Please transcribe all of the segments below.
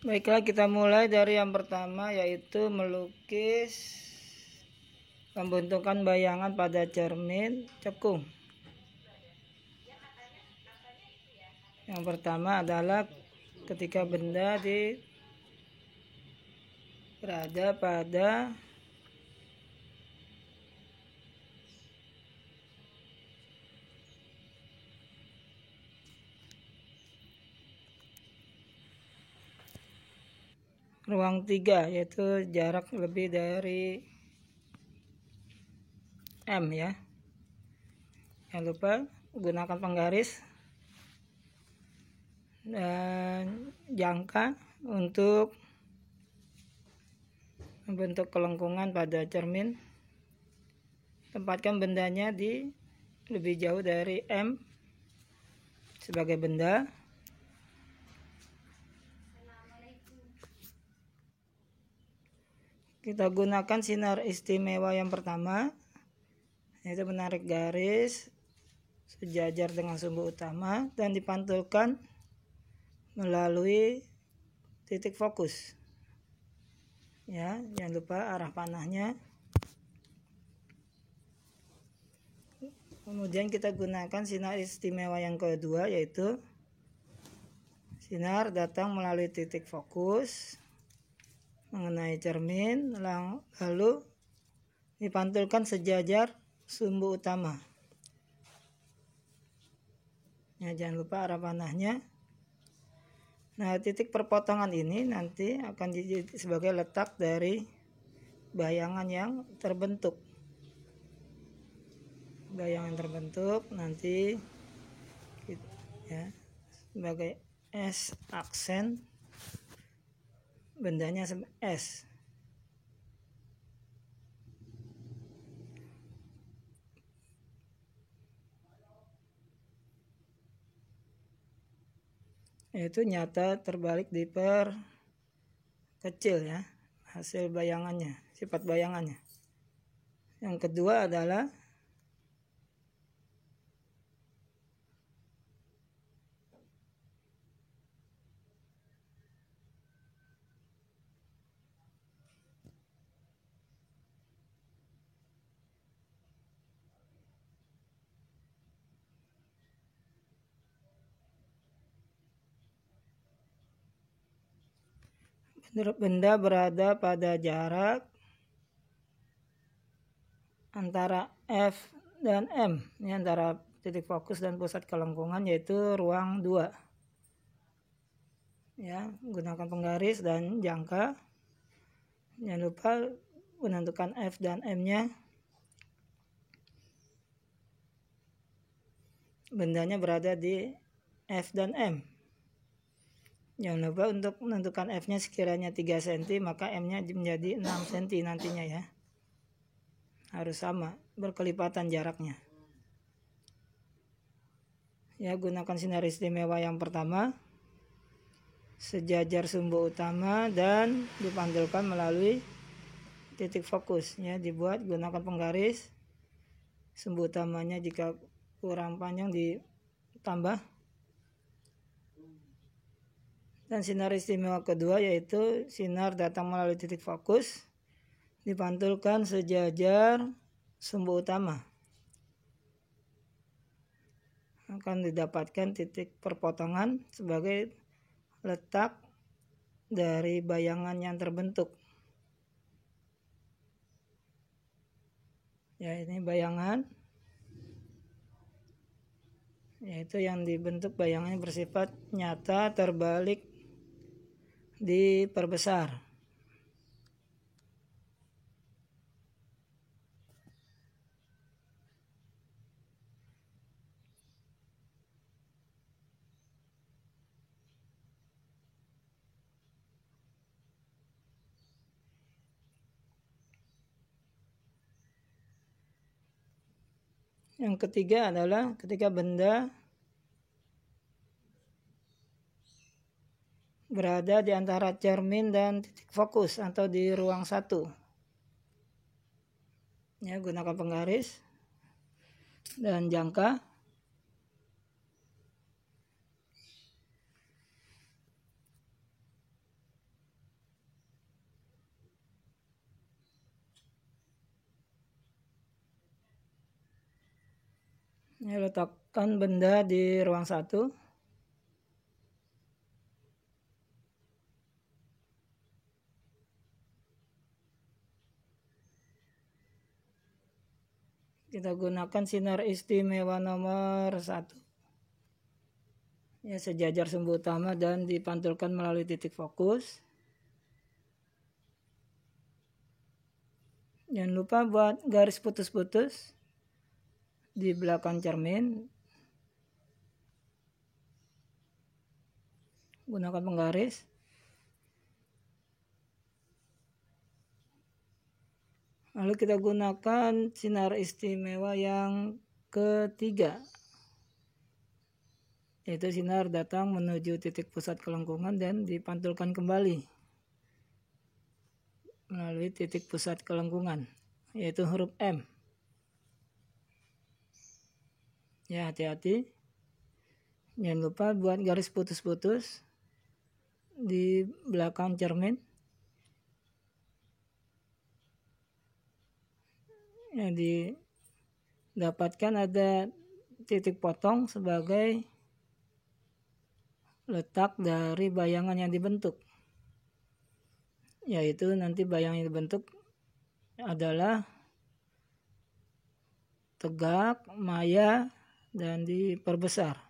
Baiklah, kita mulai dari yang pertama, yaitu melukis pembentukan bayangan pada cermin cekung. Yang pertama adalah ketika benda berada pada ruang 3, yaitu jarak lebih dari M ya. Jangan lupa gunakan penggaris dan jangka untuk membentuk kelengkungan pada cermin. Tempatkan bendanya di lebih jauh dari M sebagai benda. Kita gunakan sinar istimewa yang pertama, yaitu menarik garis sejajar dengan sumbu utama dan dipantulkan melalui titik fokus. Ya, jangan lupa arah panahnya. Kemudian kita gunakan sinar istimewa yang kedua, yaitu sinar datang melalui titik fokus mengenai cermin, lalu dipantulkan sejajar sumbu utama. Ya, jangan lupa arah panahnya. Nah, titik perpotongan ini nanti akan jadi sebagai letak dari bayangan yang terbentuk. Bayangan terbentuk nanti ya sebagai S aksen, bendanya S. Yaitu nyata terbalik diperkecil ya, hasil bayangannya, sifat bayangannya. Yang kedua adalah benda berada pada jarak antara F dan M, ini antara titik fokus dan pusat kelengkungan, yaitu ruang 2. Ya, gunakan penggaris dan jangka. Jangan lupa menentukan F dan M-nya. Bendanya berada di F dan M. Jangan lupa untuk menentukan F-nya sekiranya 3 cm, maka M-nya menjadi 6 cm nantinya ya. Harus sama, berkelipatan jaraknya. Ya, gunakan sinar istimewa yang pertama, sejajar sumbu utama dan dipantulkan melalui titik fokus. Ya, dibuat gunakan penggaris. Sumbu utamanya jika kurang panjang ditambah. Dan sinar istimewa kedua, yaitu sinar datang melalui titik fokus, dipantulkan sejajar sumbu utama. Akan didapatkan titik perpotongan sebagai letak dari bayangan yang terbentuk. Ya, ini bayangan, yaitu yang dibentuk bayangannya bersifat nyata terbalik diperbesar. Yang ketiga adalah ketika benda berada di antara cermin dan titik fokus atau di ruang 1. Ya, gunakan penggaris dan jangka. Ya, letakkan benda di ruang 1. Kita gunakan sinar istimewa nomor 1. Ya, sejajar sumbu utama dan dipantulkan melalui titik fokus. Jangan lupa buat garis putus-putus di belakang cermin. Gunakan penggaris. Lalu kita gunakan sinar istimewa yang ketiga, yaitu sinar datang menuju titik pusat kelengkungan dan dipantulkan kembali melalui titik pusat kelengkungan, yaitu huruf M. Ya, hati-hati. Jangan lupa buat garis putus-putus di belakang cermin. Yang didapatkan ada titik potong sebagai letak dari bayangan yang dibentuk, yaitu nanti bayangan yang dibentuk adalah tegak, maya, dan diperbesar.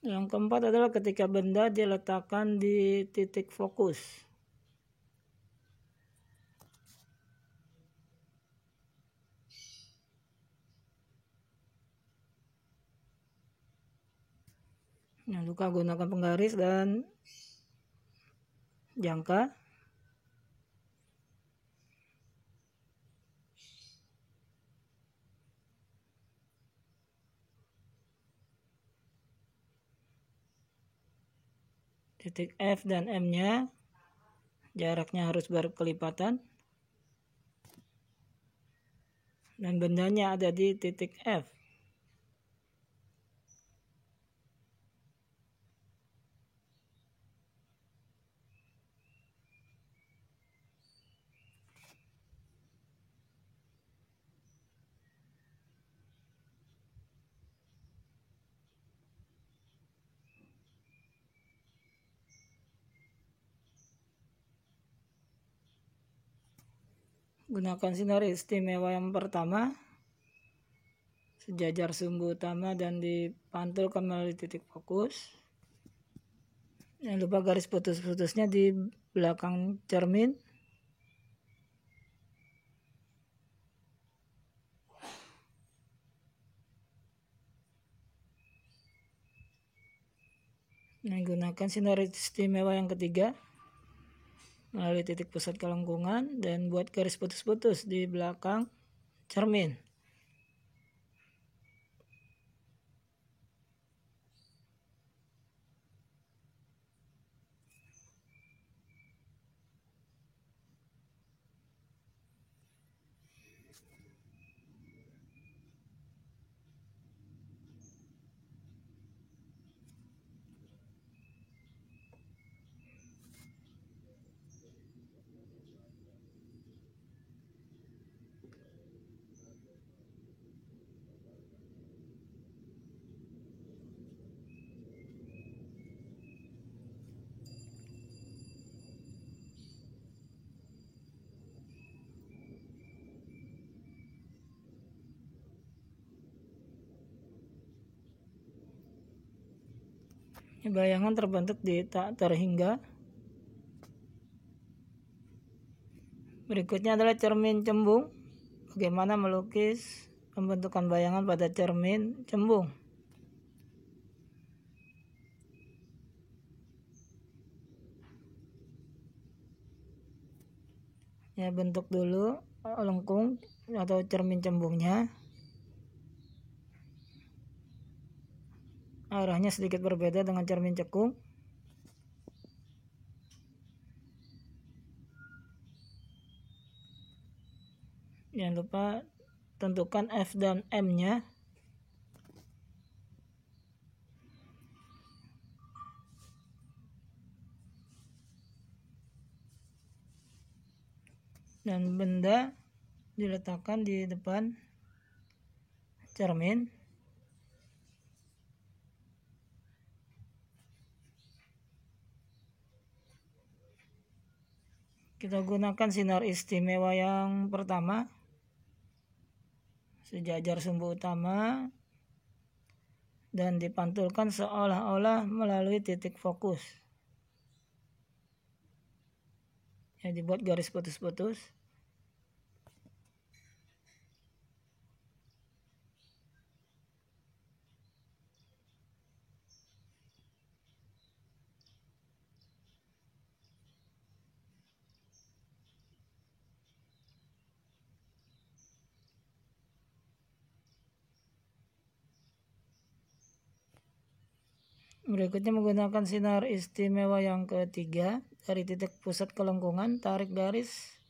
Yang keempat adalah ketika benda diletakkan di titik fokus. Jangan lupa gunakan penggaris dan jangka. Titik F dan M-nya jaraknya harus berkelipatan. Dan bendanya ada di titik F. Gunakan sinar istimewa yang pertama, sejajar sumbu utama dan dipantulkan melalui titik fokus. Jangan lupa garis putus-putusnya di belakang cermin. Gunakan sinar istimewa yang ketiga melalui titik pusat kelengkungan dan buat garis putus-putus di belakang cermin. Ini bayangan terbentuk di tak terhingga. Berikutnya adalah cermin cembung. Bagaimana melukis pembentukan bayangan pada cermin cembung. Ya, bentuk dulu lengkung atau cermin cembungnya. Arahnya sedikit berbeda dengan cermin cekung. Jangan lupa tentukan F dan M-nya. Dan benda diletakkan di depan cermin. Kita gunakan sinar istimewa yang pertama, sejajar sumbu utama, dan dipantulkan seolah-olah melalui titik fokus. Ya, dibuat garis putus-putus. Berikutnya menggunakan sinar istimewa yang ketiga, dari titik pusat kelengkungan tarik garis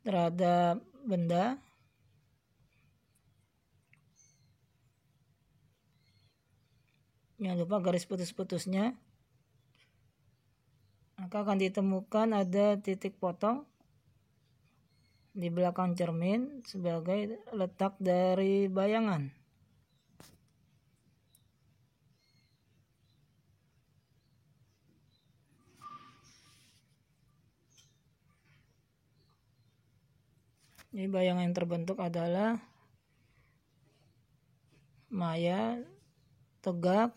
terhadap benda. Jangan lupa garis putus-putusnya. Maka akan ditemukan ada titik potong di belakang cermin sebagai letak dari bayangan. Ini bayangan yang terbentuk adalah maya, tegak,